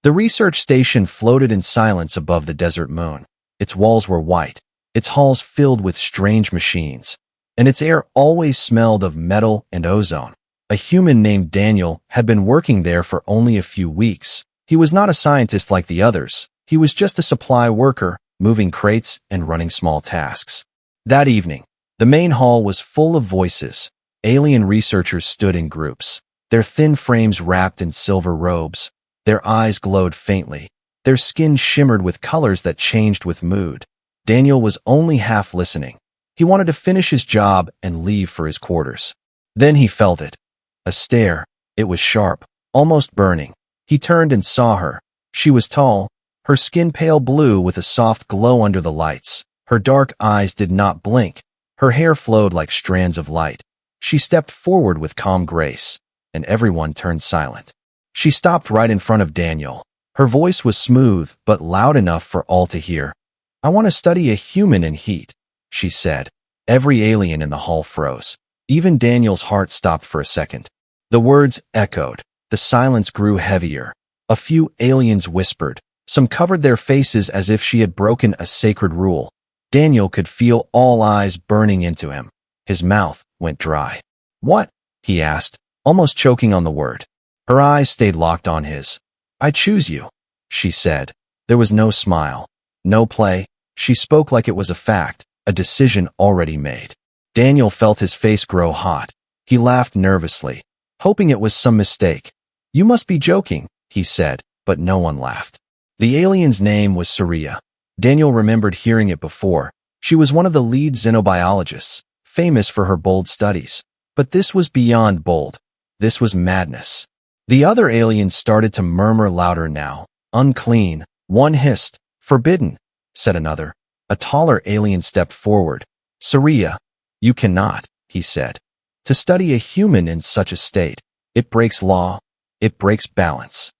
The research station floated in silence above the desert moon. Its walls were white, its halls filled with strange machines, and its air always smelled of metal and ozone. A human named Daniel had been working there for only a few weeks. He was not a scientist like the others. He was just a supply worker, moving crates and running small tasks. That evening, the main hall was full of voices. Alien researchers stood in groups, their thin frames wrapped in silver robes. Their eyes glowed faintly. Their skin shimmered with colors that changed with mood. Daniel was only half listening. He wanted to finish his job and leave for his quarters. Then he felt it. A stare. It was sharp, almost burning. He turned and saw her. She was tall, her skin pale blue with a soft glow under the lights. Her dark eyes did not blink. Her hair flowed like strands of light. She stepped forward with calm grace, and everyone turned silent. She stopped right in front of Daniel. Her voice was smooth, but loud enough for all to hear. "I want to study a human in heat," she said. Every alien in the hall froze. Even Daniel's heart stopped for a second. The words echoed. The silence grew heavier. A few aliens whispered. Some covered their faces as if she had broken a sacred rule. Daniel could feel all eyes burning into him. His mouth went dry. "What?" he asked, almost choking on the word. Her eyes stayed locked on his. "I choose you," she said. There was no smile, no play. She spoke like it was a fact, a decision already made. Daniel felt his face grow hot. He laughed nervously, hoping it was some mistake. "You must be joking," he said, but no one laughed. The alien's name was Saria. Daniel remembered hearing it before. She was one of the lead xenobiologists, famous for her bold studies. But this was beyond bold. This was madness. The other aliens started to murmur louder now. "Unclean," one hissed. "Forbidden," said another. A taller alien stepped forward. "Saria, you cannot," he said. "To study a human in such a state, it breaks law, it breaks balance."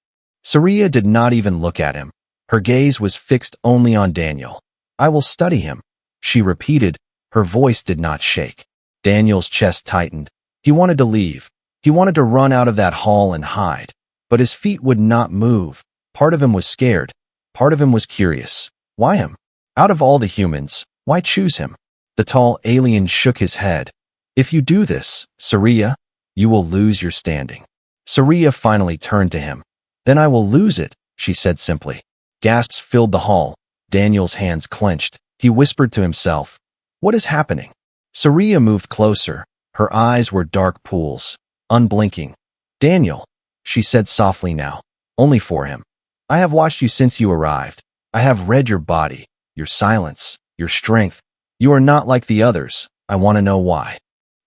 Saria did not even look at him. Her gaze was fixed only on Daniel. "I will study him," she repeated. Her voice did not shake. Daniel's chest tightened. He wanted to leave. He wanted to run out of that hall and hide. But his feet would not move. Part of him was scared. Part of him was curious. Why him? Out of all the humans, why choose him? The tall alien shook his head. "If you do this, Saria, you will lose your standing." Saria finally turned to him. "Then I will lose it," she said simply. Gasps filled the hall. Daniel's hands clenched. He whispered to himself, "What is happening?" Saria moved closer. Her eyes were dark pools, unblinking. "Daniel," she said softly now, only for him. "I have watched you since you arrived. I have read your body, your silence, your strength. You are not like the others. I want to know why."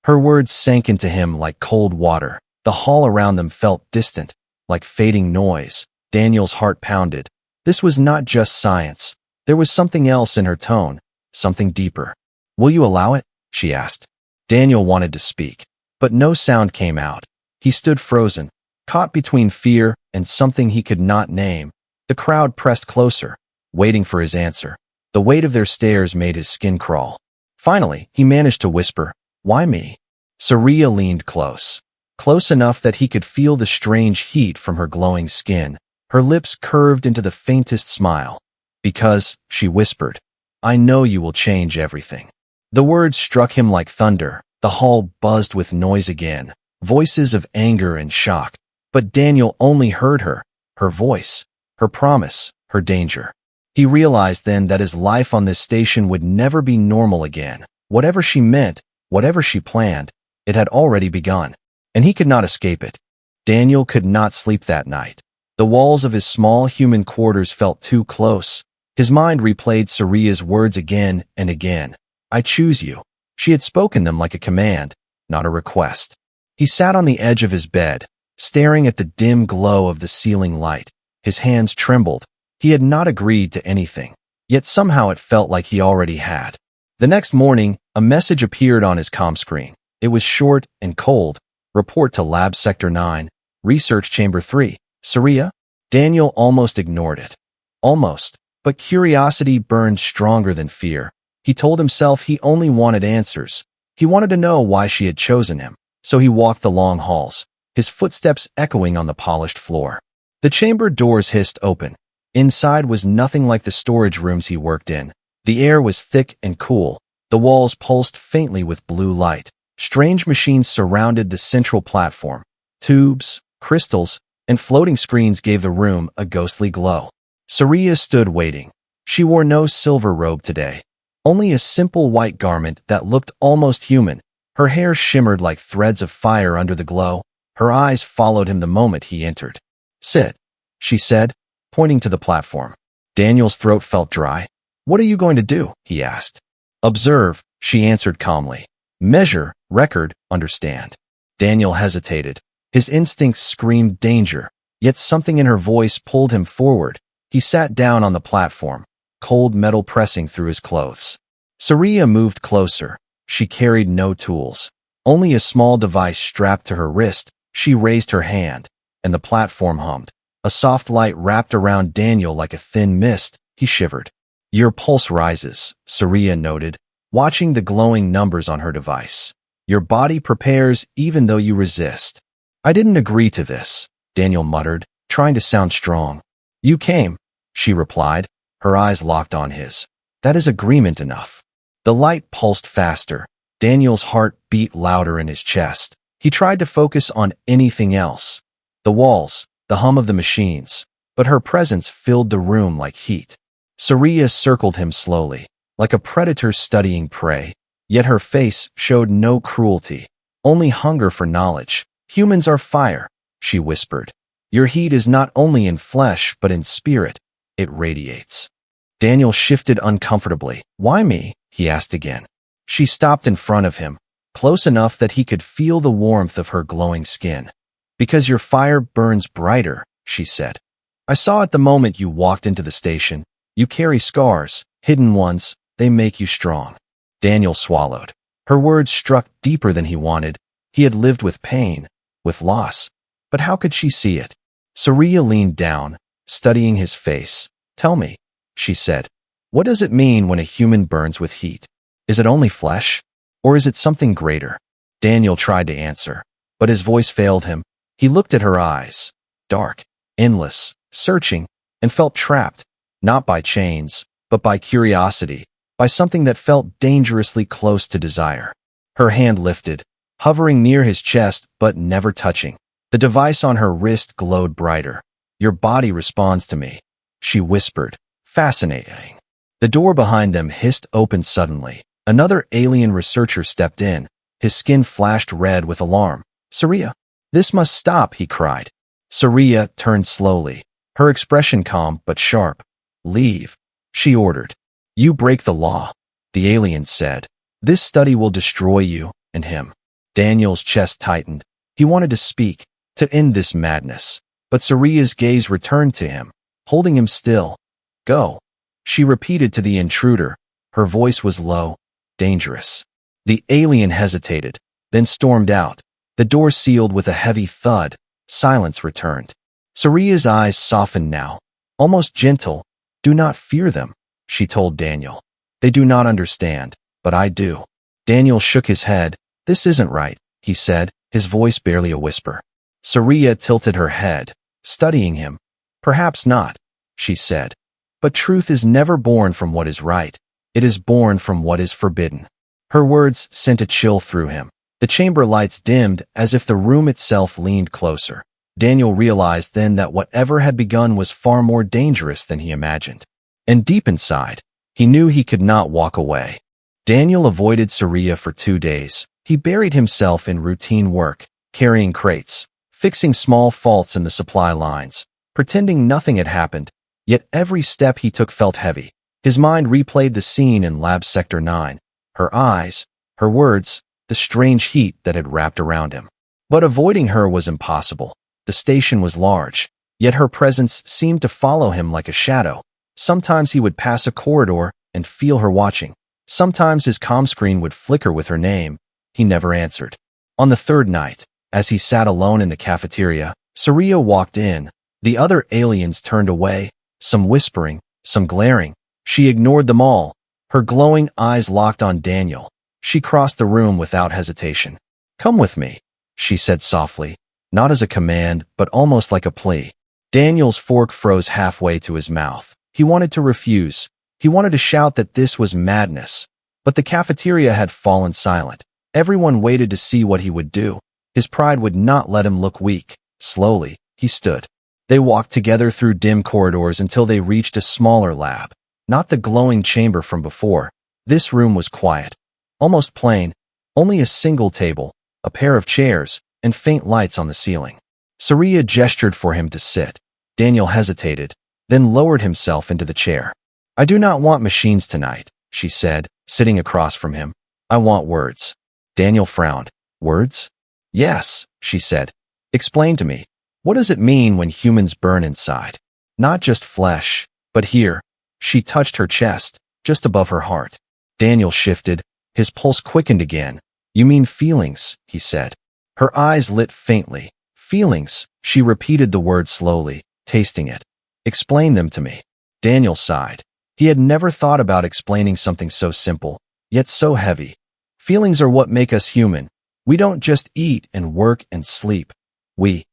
Her words sank into him like cold water. The hall around them felt distant, like fading noise. Daniel's heart pounded. This was not just science. There was something else in her tone, something deeper. "Will you allow it?" she asked. Daniel wanted to speak, but no sound came out. He stood frozen, caught between fear and something he could not name. The crowd pressed closer, waiting for his answer. The weight of their stares made his skin crawl. Finally, he managed to whisper, "Why me?" Saria leaned close, close enough that he could feel the strange heat from her glowing skin. Her lips curved into the faintest smile. "Because," she whispered, "I know you will change everything." The words struck him like thunder. The hall buzzed with noise again, voices of anger and shock. But Daniel only heard her voice, her promise, her danger. He realized then that his life on this station would never be normal again. Whatever she meant, whatever she planned, it had already begun, and he could not escape it. Daniel could not sleep that night. The walls of his small human quarters felt too close. His mind replayed Saria's words again and again. "I choose you." She had spoken them like a command, not a request. He sat on the edge of his bed, staring at the dim glow of the ceiling light. His hands trembled. He had not agreed to anything, yet somehow it felt like he already had. The next morning, a message appeared on his comm screen. It was short and cold. "Report to Lab Sector 9, Research Chamber 3. Saria?" Daniel almost ignored it. Almost. But curiosity burned stronger than fear. He told himself he only wanted answers. He wanted to know why she had chosen him. So he walked the long halls, his footsteps echoing on the polished floor. The chamber doors hissed open. Inside was nothing like the storage rooms he worked in. The air was thick and cool. The walls pulsed faintly with blue light. Strange machines surrounded the central platform. Tubes, crystals, and floating screens gave the room a ghostly glow. Saria stood waiting. She wore no silver robe today, only a simple white garment that looked almost human. Her hair shimmered like threads of fire under the glow. Her eyes followed him the moment he entered. "Sit," she said, pointing to the platform. Daniel's throat felt dry. "What are you going to do?" he asked. "Observe," she answered calmly. "Measure, record, understand." Daniel hesitated. His instincts screamed danger, yet something in her voice pulled him forward. He sat down on the platform, cold metal pressing through his clothes. Saria moved closer. She carried no tools, only a small device strapped to her wrist. She raised her hand, and the platform hummed. A soft light wrapped around Daniel like a thin mist. He shivered. "Your pulse rises," Saria noted, watching the glowing numbers on her device. "Your body prepares even though you resist." "I didn't agree to this," Daniel muttered, trying to sound strong. "You came," she replied, her eyes locked on his. "That is agreement enough." The light pulsed faster. Daniel's heart beat louder in his chest. He tried to focus on anything else. The walls, the hum of the machines, but her presence filled the room like heat. Saria circled him slowly, like a predator studying prey, yet her face showed no cruelty, only hunger for knowledge. "Humans are fire," she whispered. "Your heat is not only in flesh but in spirit. It radiates." Daniel shifted uncomfortably. "Why me?" he asked again. She stopped in front of him, close enough that he could feel the warmth of her glowing skin. "Because your fire burns brighter," she said. "I saw it the moment you walked into the station. You carry scars, hidden ones. They make you strong." Daniel swallowed. Her words struck deeper than he wanted. He had lived with pain, with loss. But how could she see it? Saria leaned down, studying his face. "Tell me," she said. "What does it mean when a human burns with heat? Is it only flesh? Or is it something greater?" Daniel tried to answer, but his voice failed him. He looked at her eyes, dark, endless, searching, and felt trapped, not by chains, but by curiosity, by something that felt dangerously close to desire. Her hand lifted, hovering near his chest but never touching. The device on her wrist glowed brighter. "Your body responds to me," she whispered. "Fascinating." The door behind them hissed open suddenly. Another alien researcher stepped in. His skin flashed red with alarm. "Saria, this must stop," he cried. Saria turned slowly, her expression calm but sharp. "Leave," she ordered. "You break the law," the alien said. "This study will destroy you and him." Daniel's chest tightened. He wanted to speak, to end this madness. But Saria's gaze returned to him, holding him still. "Go," she repeated to the intruder. Her voice was low, dangerous. The alien hesitated, then stormed out. The door sealed with a heavy thud. Silence returned. Saria's eyes softened now, almost gentle. "Do not fear them," she told Daniel. "They do not understand, but I do." Daniel shook his head. "This isn't right," he said, his voice barely a whisper. Saria tilted her head, studying him. "Perhaps not," she said. "But truth is never born from what is right. It is born from what is forbidden." Her words sent a chill through him. The chamber lights dimmed as if the room itself leaned closer. Daniel realized then that whatever had begun was far more dangerous than he imagined. And deep inside, he knew he could not walk away. Daniel avoided Saria for 2 days. He buried himself in routine work, carrying crates, fixing small faults in the supply lines, pretending nothing had happened. Yet every step he took felt heavy. His mind replayed the scene in Lab Sector 9. Her eyes, her words, the strange heat that had wrapped around him. But avoiding her was impossible. The station was large, yet her presence seemed to follow him like a shadow. Sometimes he would pass a corridor and feel her watching. Sometimes his comm screen would flicker with her name. He never answered. On the 3rd night, as he sat alone in the cafeteria, Saria walked in. The other aliens turned away, some whispering, some glaring. She ignored them all. Her glowing eyes locked on Daniel. She crossed the room without hesitation. "Come with me," she said softly, not as a command, but almost like a plea. Daniel's fork froze halfway to his mouth. He wanted to refuse. He wanted to shout that this was madness. But the cafeteria had fallen silent. Everyone waited to see what he would do. His pride would not let him look weak. Slowly, he stood. They walked together through dim corridors until they reached a smaller lab. Not the glowing chamber from before. This room was quiet. Almost plain. Only a single table, a pair of chairs, and faint lights on the ceiling. Surya gestured for him to sit. Daniel hesitated, then lowered himself into the chair. "I do not want machines tonight," she said, sitting across from him. "I want words." Daniel frowned. "Words?" "Yes," she said. "Explain to me. What does it mean when humans burn inside? Not just flesh, but here." She touched her chest, just above her heart. Daniel shifted. His pulse quickened again. "You mean feelings," he said. Her eyes lit faintly. "Feelings," she repeated the word slowly, tasting it. "Explain them to me." Daniel sighed. He had never thought about explaining something so simple, yet so heavy. Feelings are what make us human. We don't just eat and work and sleep. We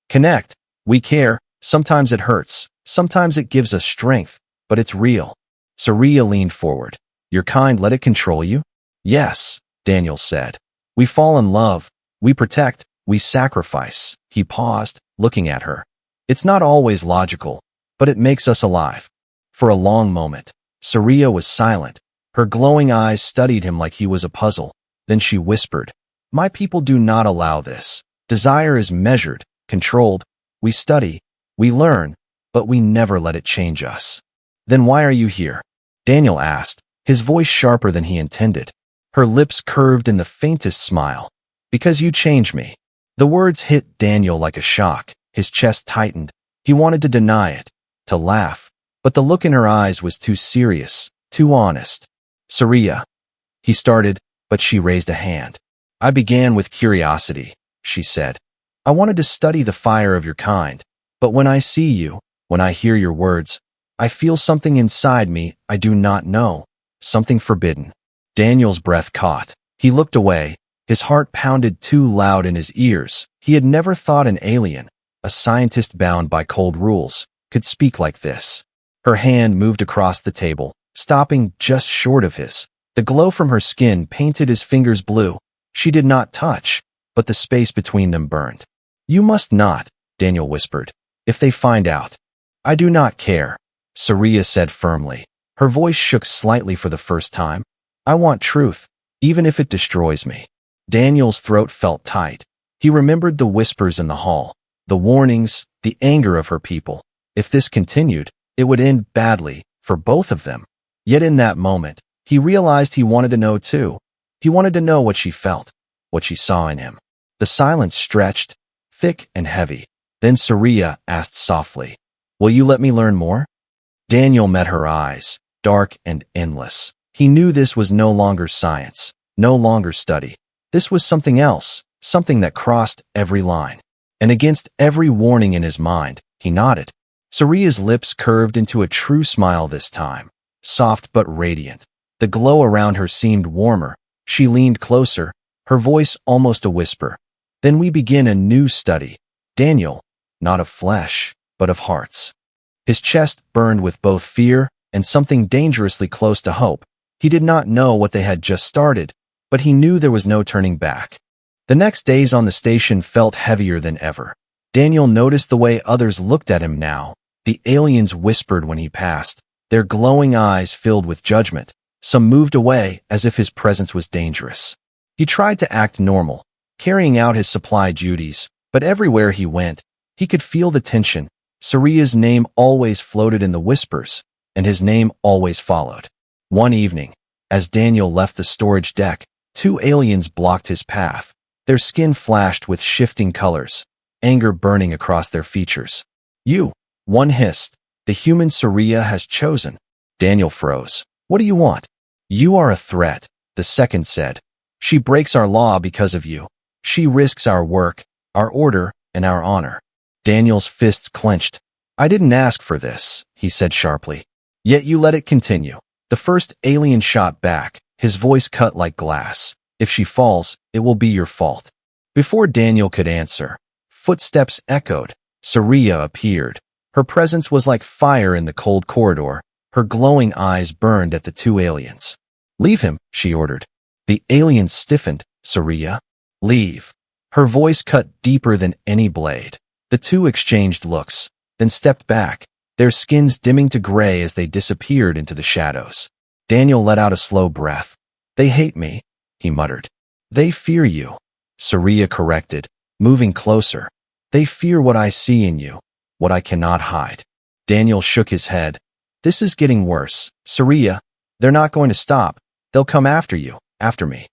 connect. We care. Sometimes it hurts. Sometimes it gives us strength, but it's real. Surya leaned forward. "Your kind let it control you?" "Yes," Daniel said. "We fall in love. We protect. We sacrifice." He paused, looking at her. "It's not always logical, but it makes us alive." For a long moment, Surya was silent. Her glowing eyes studied him like he was a puzzle. Then she whispered, "My people do not allow this. Desire is measured, controlled. We study, we learn, but we never let it change us." "Then why are you here?" Daniel asked, his voice sharper than he intended. Her lips curved in the faintest smile. "Because you changed me." The words hit Daniel like a shock. His chest tightened. He wanted to deny it, to laugh, but the look in her eyes was too serious, too honest. "Surya," he started, but she raised a hand. "I began with curiosity," she said. "I wanted to study the fire of your kind, but when I see you, when I hear your words, I feel something inside me I do not know, something forbidden." Daniel's breath caught. He looked away. His heart pounded too loud in his ears. He had never thought an alien, a scientist bound by cold rules, could speak like this. Her hand moved across the table, stopping just short of his. The glow from her skin painted his fingers blue. She did not touch, but the space between them burned. "You must not," Daniel whispered. "If they find out." "I do not care," Surya said firmly. Her voice shook slightly for the first time. "I want truth, even if it destroys me." Daniel's throat felt tight. He remembered the whispers in the hall, the warnings, the anger of her people. If this continued, it would end badly for both of them. Yet in that moment, he realized he wanted to know too. He wanted to know what she felt, what she saw in him. The silence stretched, thick and heavy. Then Surya asked softly, "Will you let me learn more?" Daniel met her eyes, dark and endless. He knew this was no longer science, no longer study. This was something else, something that crossed every line. And against every warning in his mind, he nodded. Surya's lips curved into a true smile this time, soft but radiant. The glow around her seemed warmer. She leaned closer, her voice almost a whisper. "Then we begin a new study, Daniel, not of flesh, but of hearts." His chest burned with both fear and something dangerously close to hope. He did not know what they had just started, but he knew there was no turning back. The next days on the station felt heavier than ever. Daniel noticed the way others looked at him now. The aliens whispered when he passed, their glowing eyes filled with judgment. Some moved away as if his presence was dangerous. He tried to act normal, carrying out his supply duties, but everywhere he went, he could feel the tension. Surya's name always floated in the whispers, and his name always followed. One evening, as Daniel left the storage deck, two aliens blocked his path. Their skin flashed with shifting colors, anger burning across their features. "You," one hissed, "the human Surya has chosen." Daniel froze. "What do you want?" "You are a threat," the second said. "She breaks our law because of you. She risks our work, our order, and our honor." Daniel's fists clenched. "I didn't ask for this," he said sharply. "Yet you let it continue." The first alien shot back, his voice cut like glass. "If she falls, it will be your fault." Before Daniel could answer, footsteps echoed. Surya appeared, Her presence was like fire in the cold corridor. Her glowing eyes burned at the two aliens. "Leave him," she ordered. The aliens stiffened. "Surya, leave." Her voice cut deeper than any blade. The two exchanged looks, then stepped back, their skins dimming to gray as they disappeared into the shadows. Daniel let out a slow breath. "They hate me," he muttered. "They fear you," Surya corrected, moving closer. "They fear what I see in you, what I cannot hide." Daniel shook his head. "This is getting worse. Surya, they're not going to stop. They'll come after you, after me."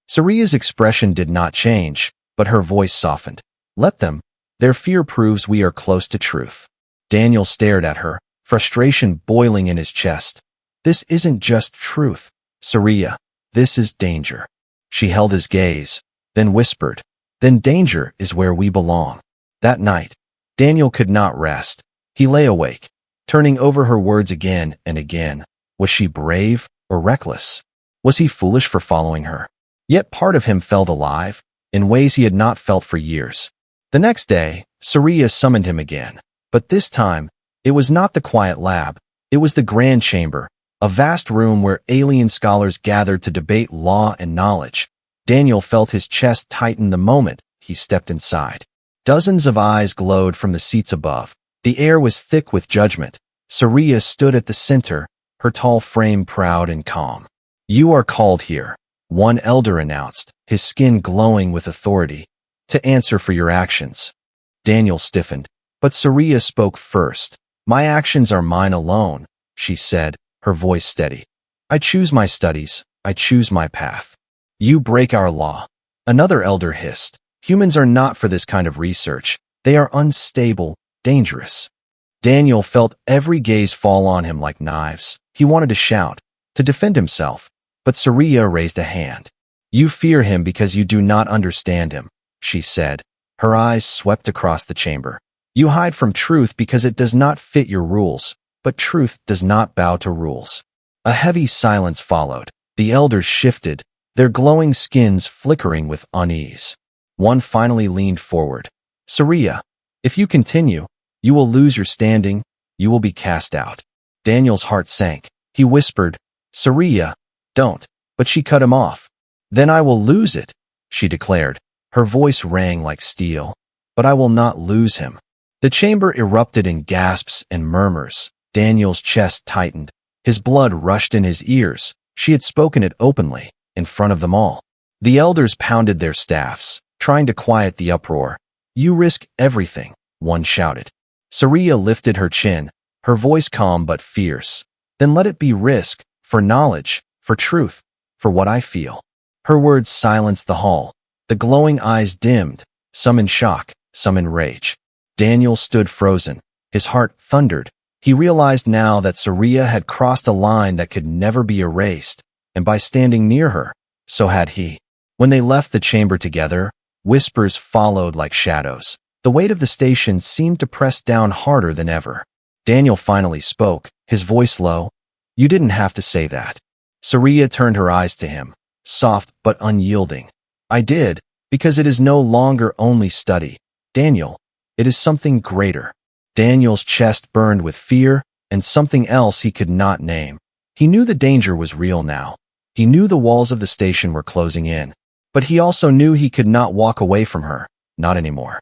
Surya's expression did not change, but her voice softened. "Let them. Their fear proves we are close to truth." Daniel stared at her, frustration boiling in his chest. "This isn't just truth, Surya. This is danger." She held his gaze, then whispered, "Then danger is where we belong." That night, Daniel could not rest. He lay awake, turning over her words again and again. Was she brave or reckless? Was he foolish for following her? Yet part of him felt alive, in ways he had not felt for years. The next day, Surya summoned him again. But this time, it was not the quiet lab. It was the grand chamber, a vast room where alien scholars gathered to debate law and knowledge. Daniel felt his chest tighten the moment he stepped inside. Dozens of eyes glowed from the seats above. The air was thick with judgment. Surya stood at the center, her tall frame proud and calm. "You are called here," one elder announced, his skin glowing with authority, "to answer for your actions." Daniel stiffened, but Surya spoke first. "My actions are mine alone," she said, her voice steady. "I choose my studies. I choose my path." "You break our law," another elder hissed. "Humans are not for this kind of research. They are unstable, dangerous." Daniel felt every gaze fall on him like knives. He wanted to shout, to defend himself, but Surya raised a hand. "You fear him because you do not understand him," she said. Her eyes swept across the chamber. "You hide from truth because it does not fit your rules, but truth does not bow to rules." A heavy silence followed. The elders shifted, their glowing skins flickering with unease. One finally leaned forward. "Surya, if you continue, you will lose your standing, you will be cast out." Daniel's heart sank. He whispered, "Surya, don't," but she cut him off. "Then I will lose it," she declared. Her voice rang like steel. "But I will not lose him." The chamber erupted in gasps and murmurs. Daniel's chest tightened. His blood rushed in his ears. She had spoken it openly, in front of them all. The elders pounded their staffs, trying to quiet the uproar. "You risk everything," one shouted. Surya lifted her chin, her voice calm but fierce. "Then let it be risk, for knowledge, for truth, for what I feel." Her words silenced the hall. The glowing eyes dimmed, some in shock, some in rage. Daniel stood frozen. His heart thundered. He realized now that Surya had crossed a line that could never be erased, and by standing near her, so had he. When they left the chamber together, whispers followed like shadows. The weight of the station seemed to press down harder than ever. Daniel finally spoke, his voice low. "You didn't have to say that." Surya turned her eyes to him, soft but unyielding. "I did, because it is no longer only study. Daniel, it is something greater." Daniel's chest burned with fear and something else he could not name. He knew the danger was real now. He knew the walls of the station were closing in. But he also knew he could not walk away from her, not anymore.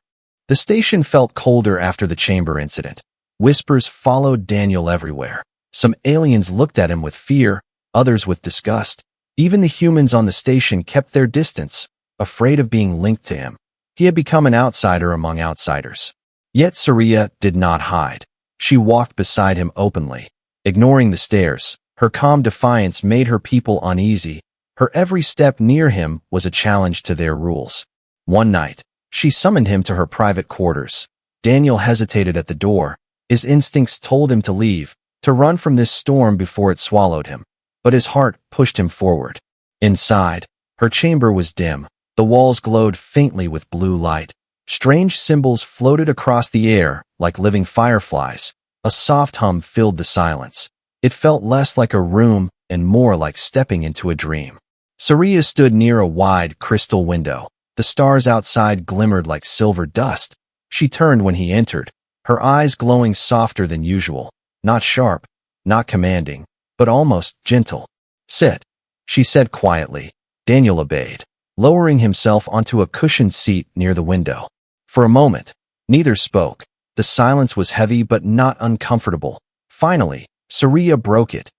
The station felt colder after the chamber incident. Whispers followed Daniel everywhere. Some aliens looked at him with fear, others with disgust. Even the humans on the station kept their distance, afraid of being linked to him. He had become an outsider among outsiders. Yet Surya did not hide. She walked beside him openly, ignoring the stares. Her calm defiance made her people uneasy. Her every step near him was a challenge to their rules. One night, she summoned him to her private quarters. Daniel hesitated at the door. His instincts told him to leave, to run from this storm before it swallowed him. But his heart pushed him forward. Inside, her chamber was dim. The walls glowed faintly with blue light. Strange symbols floated across the air like living fireflies. A soft hum filled the silence. It felt less like a room and more like stepping into a dream. Surya stood near a wide crystal window. The stars outside glimmered like silver dust. She turned when he entered, her eyes glowing softer than usual, not sharp, not commanding, but almost gentle. "Sit," she said quietly. Daniel obeyed, lowering himself onto a cushioned seat near the window. For a moment, neither spoke. The silence was heavy but not uncomfortable. Finally, Saria broke it.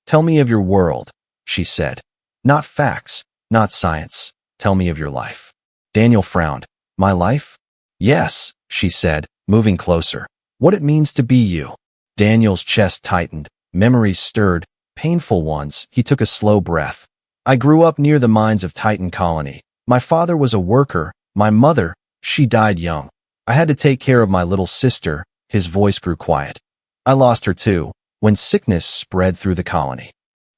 "Tell me of your world," she said. "Not facts, not science. Tell me of your life." Daniel frowned. "My life?" "Yes," she said, moving closer. "What it means to be you." Daniel's chest tightened. Memories stirred, painful ones. He took a slow breath. "I grew up near the mines of Titan Colony. My father was a worker. My mother, she died young. I had to take care of my little sister." His voice grew quiet. "I lost her too, when sickness spread through the colony."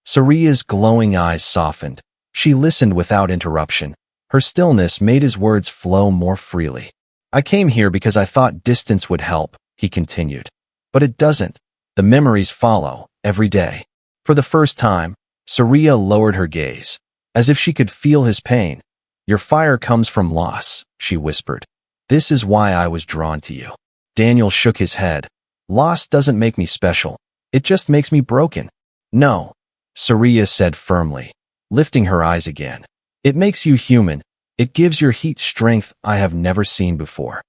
Saria's glowing eyes softened. She listened without interruption. Her stillness made his words flow more freely. "I came here because I thought distance would help," he continued. "But it doesn't. The memories follow, every day." For the first time, Saria lowered her gaze, as if she could feel his pain. "Your fire comes from loss," she whispered. "This is why I was drawn to you." Daniel shook his head. "Loss doesn't make me special. It just makes me broken." "No," Saria said firmly, lifting her eyes again. "It makes you human. It gives your heat strength I have never seen before."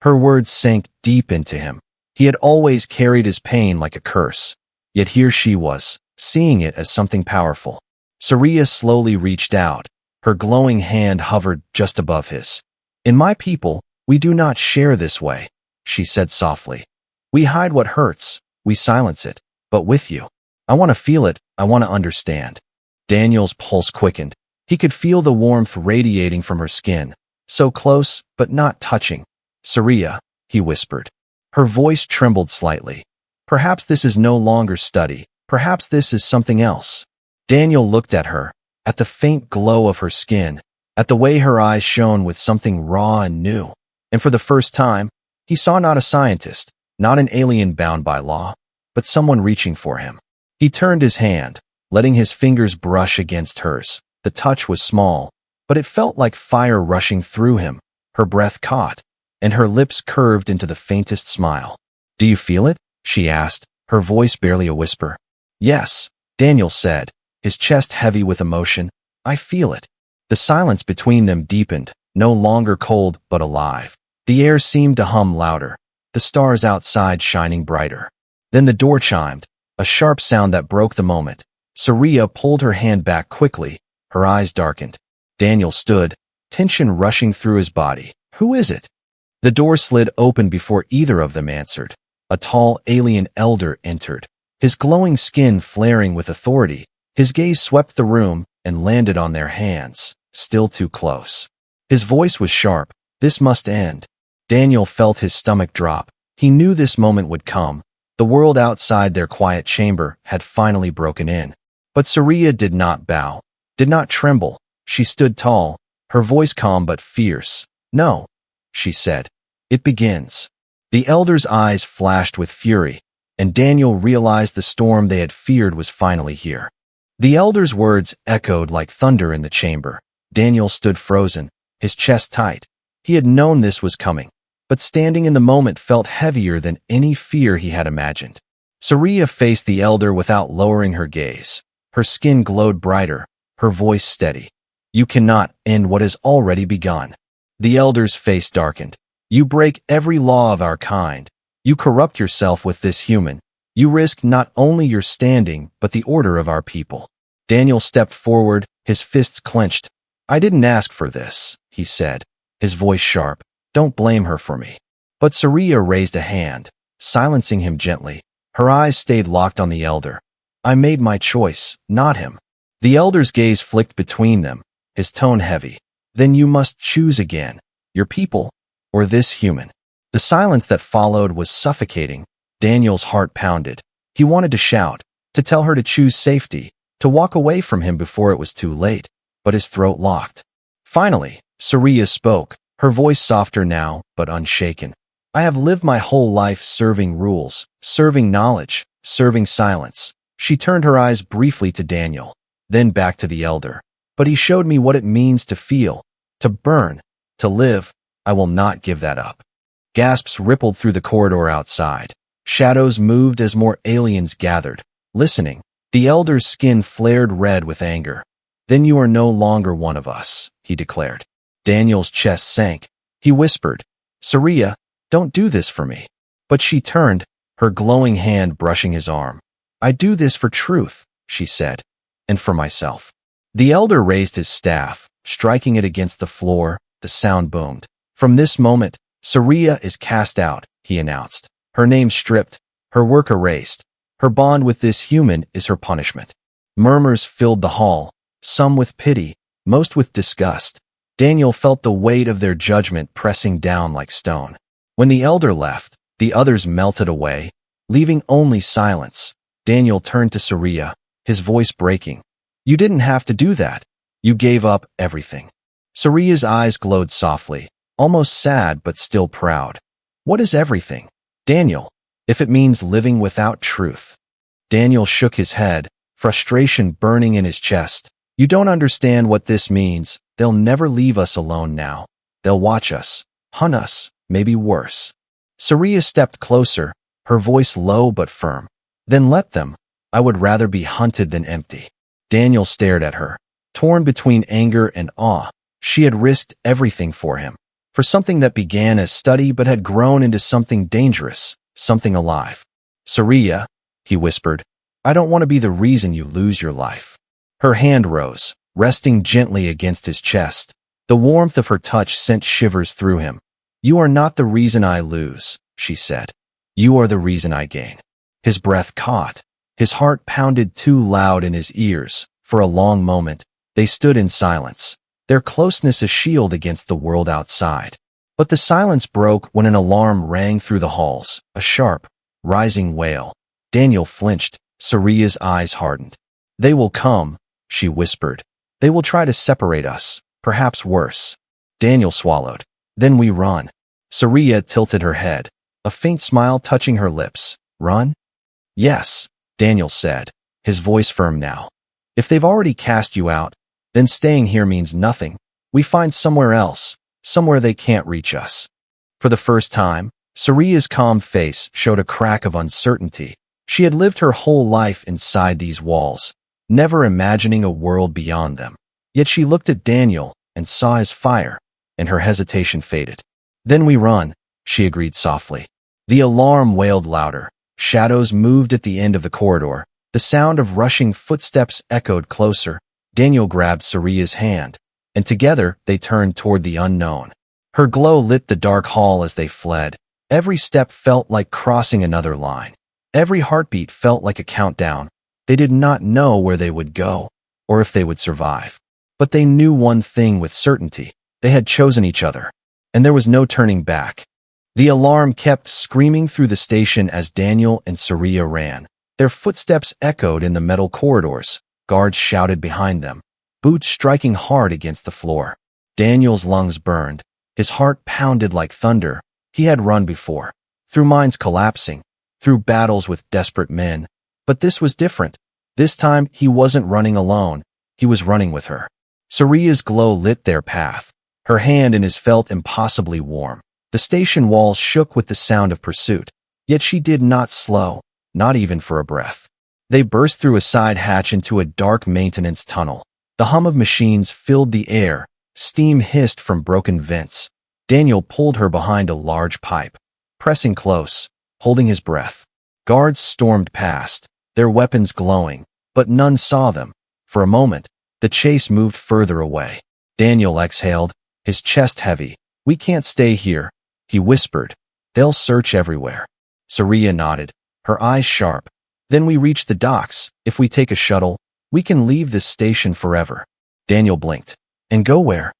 Her words sank deep into him. He had always carried his pain like a curse. Yet here she was, seeing it as something powerful. Saria slowly reached out. Her glowing hand hovered just above his. "In my people, we do not share this way," she said softly. "We hide what hurts. We silence it. But with you, I want to feel it. I want to understand." Daniel's pulse quickened. He could feel the warmth radiating from her skin. So close, but not touching. "Saria," he whispered. Her voice trembled slightly. "Perhaps this is no longer study. Perhaps this is something else." Daniel looked at her, at the faint glow of her skin, at the way her eyes shone with something raw and new. And for the first time, he saw not a scientist, not an alien bound by law, but someone reaching for him. He turned his hand, letting his fingers brush against hers. The touch was small, but it felt like fire rushing through him. Her breath caught, and her lips curved into the faintest smile. "Do you feel it?" she asked, her voice barely a whisper. "Yes," Daniel said, his chest heavy with emotion. "I feel it." The silence between them deepened, no longer cold but alive. The air seemed to hum louder, the stars outside shining brighter. Then the door chimed, a sharp sound that broke the moment. Saria pulled her hand back quickly, her eyes darkened. Daniel stood, tension rushing through his body. "Who is it?" The door slid open before either of them answered. A tall alien elder entered, his glowing skin flaring with authority. His gaze swept the room and landed on their hands, still too close. His voice was sharp. This must end. Daniel felt his stomach drop. He knew this moment would come. The world outside their quiet chamber had finally broken in. But Saria did not bow, did not tremble. She stood tall, her voice calm but fierce. "No," she said. "It begins." The elder's eyes flashed with fury, and Daniel realized the storm they had feared was finally here. The elder's words echoed like thunder in the chamber. Daniel stood frozen, his chest tight. He had known this was coming, but standing in the moment felt heavier than any fear he had imagined. Saria faced the elder without lowering her gaze. Her skin glowed brighter, her voice steady. "You cannot end what has already begun." The elder's face darkened. "You break every law of our kind. You corrupt yourself with this human. You risk not only your standing, but the order of our people." Daniel stepped forward, his fists clenched. "I didn't ask for this," he said, his voice sharp. "Don't blame her for me." But Saria raised a hand, silencing him gently. Her eyes stayed locked on the elder. "I made my choice, not him." The elder's gaze flicked between them, his tone heavy. "Then you must choose again, your people, or this human." The silence that followed was suffocating. Daniel's heart pounded. He wanted to shout, to tell her to choose safety, to walk away from him before it was too late, but his throat locked. Finally, Saria spoke, her voice softer now, but unshaken. "I have lived my whole life serving rules, serving knowledge, serving silence." She turned her eyes briefly to Daniel, then back to the elder. "But he showed me what it means to feel, to burn, to live. I will not give that up." Gasps rippled through the corridor outside. Shadows moved as more aliens gathered, listening. The elder's skin flared red with anger. "Then you are no longer one of us," he declared. Daniel's chest sank. He whispered, "Saria, don't do this for me." But she turned, her glowing hand brushing his arm. "I do this for truth," she said, "and for myself." The elder raised his staff, striking it against the floor. The sound boomed. "From this moment, Saria is cast out," he announced. "Her name stripped, her work erased. Her bond with this human is her punishment." Murmurs filled the hall, some with pity, most with disgust. Daniel felt the weight of their judgment pressing down like stone. When the elder left, the others melted away, leaving only silence. Daniel turned to Saria, his voice breaking. "You didn't have to do that. You gave up everything." Saria's eyes glowed softly, almost sad but still proud. "What is everything, Daniel, if it means living without truth?" Daniel shook his head, frustration burning in his chest. "You don't understand what this means. They'll never leave us alone now. They'll watch us, hunt us, maybe worse." Saria stepped closer, her voice low but firm. "Then let them. I would rather be hunted than empty." Daniel stared at her, torn between anger and awe. She had risked everything for him, for something that began as study but had grown into something dangerous, something alive. "Saria," he whispered, "I don't want to be the reason you lose your life." Her hand rose, resting gently against his chest. The warmth of her touch sent shivers through him. "You are not the reason I lose," she said. "You are the reason I gain." His breath caught. His heart pounded too loud in his ears. For a long moment, they stood in silence, their closeness a shield against the world outside. But the silence broke when an alarm rang through the halls, a sharp, rising wail. Daniel flinched. Saria's eyes hardened. "They will come," she whispered. "They will try to separate us, perhaps worse." Daniel swallowed. "Then we run." Saria tilted her head, a faint smile touching her lips. "Run?" "Yes," Daniel said, his voice firm now. "If they've already cast you out, then staying here means nothing. We find somewhere else, somewhere they can't reach us." For the first time, Saria's calm face showed a crack of uncertainty. She had lived her whole life inside these walls, never imagining a world beyond them. Yet she looked at Daniel and saw his fire, and her hesitation faded. "Then we run," she agreed softly. The alarm wailed louder. Shadows moved at the end of the corridor. The sound of rushing footsteps echoed closer. Daniel grabbed Saria's hand, and together they turned toward the unknown. Her glow lit the dark hall as they fled. Every step felt like crossing another line. Every heartbeat felt like a countdown. They did not know where they would go, or if they would survive. But they knew one thing with certainty. They had chosen each other, and there was no turning back. The alarm kept screaming through the station as Daniel and Saria ran. Their footsteps echoed in the metal corridors. Guards shouted behind them, boots striking hard against the floor. Daniel's lungs burned. His heart pounded like thunder. He had run before, through mines collapsing, through battles with desperate men. But this was different. This time, he wasn't running alone. He was running with her. Saria's glow lit their path. Her hand in his felt impossibly warm. The station walls shook with the sound of pursuit. Yet she did not slow, not even for a breath. They burst through a side hatch into a dark maintenance tunnel. The hum of machines filled the air. Steam hissed from broken vents. Daniel pulled her behind a large pipe, pressing close, holding his breath. Guards stormed past, their weapons glowing, but none saw them. For a moment, the chase moved further away. Daniel exhaled, his chest heavy. "We can't stay here," he whispered. "They'll search everywhere." Saria nodded, her eyes sharp. "Then we reach the docks. If we take a shuttle, we can leave this station forever." Daniel blinked. "And go where?"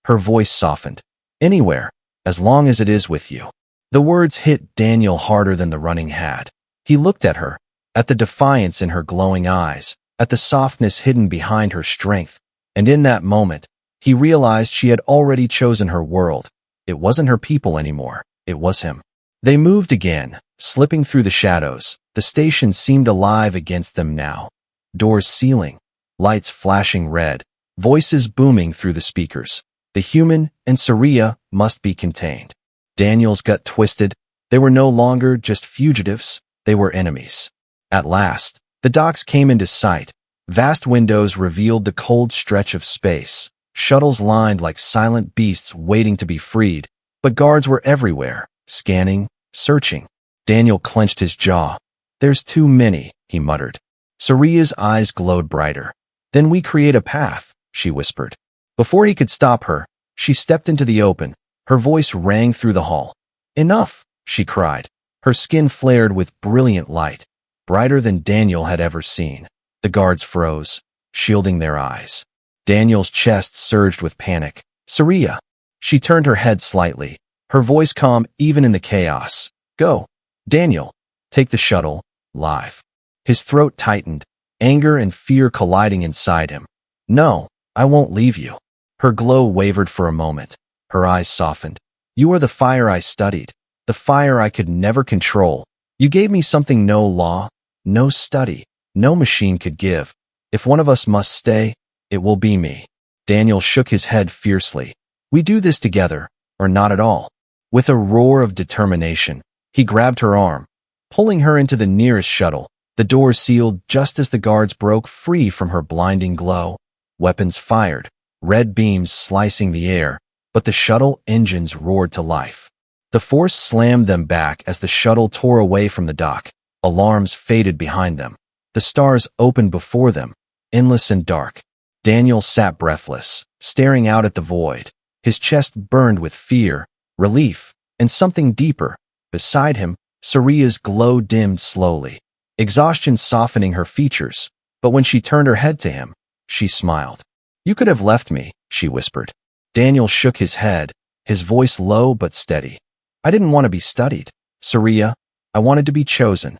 Her voice softened. "Anywhere, as long as it is with you." The words hit Daniel harder than the running had. He looked at her, at the defiance in her glowing eyes, at the softness hidden behind her strength, and in that moment, he realized she had already chosen her world. It wasn't her people anymore, it was him. They moved again, slipping through the shadows. The station seemed alive against them now. Doors sealing, lights flashing red, voices booming through the speakers. The human and Saria must be contained. Daniel's gut twisted. They were no longer just fugitives, they were enemies. At last, the docks came into sight. Vast windows revealed the cold stretch of space. Shuttles lined like silent beasts waiting to be freed, but guards were everywhere, scanning, searching. Daniel clenched his jaw. "There's too many," he muttered. Saria's eyes glowed brighter. "Then we create a path," she whispered. Before he could stop her, she stepped into the open. Her voice rang through the hall. "Enough!" she cried. Her skin flared with brilliant light, brighter than Daniel had ever seen. The guards froze, shielding their eyes. Daniel's chest surged with panic. "Saria!" She turned her head slightly, her voice calm even in the chaos. "Go, Daniel. Take the shuttle, live." His throat tightened, anger and fear colliding inside him. "No, I won't leave you." Her glow wavered for a moment. Her eyes softened. "You are the fire I studied, the fire I could never control. You gave me something no law, no study, no machine could give. If one of us must stay, it will be me." Daniel shook his head fiercely. "We do this together, or not at all." With a roar of determination, he grabbed her arm, pulling her into the nearest shuttle. The door sealed just as the guards broke free from her blinding glow. Weapons fired, red beams slicing the air, but the shuttle engines roared to life. The force slammed them back as the shuttle tore away from the dock. Alarms faded behind them. The stars opened before them, endless and dark. Daniel sat breathless, staring out at the void. His chest burned with fear, relief, and something deeper. Beside him, Saria's glow dimmed slowly, exhaustion softening her features, but when she turned her head to him, she smiled. "You could have left me," she whispered. Daniel shook his head, his voice low but steady. "I didn't want to be studied, Saria. I wanted to be chosen."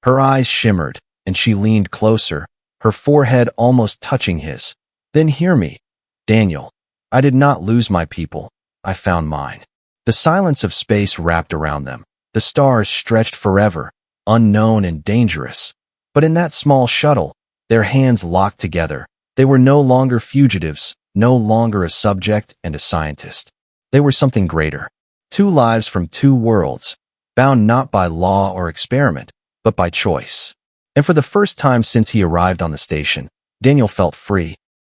Her eyes shimmered, and she leaned closer, her forehead almost touching his. "Then hear me, Daniel. I did not lose my people. I found mine." The silence of space wrapped around them. The stars stretched forever, unknown and dangerous. But in that small shuttle, their hands locked together. They were no longer fugitives, no longer a subject and a scientist. They were something greater. Two lives from two worlds, bound not by law or experiment, but by choice. And for the first time since he arrived on the station, Daniel felt free.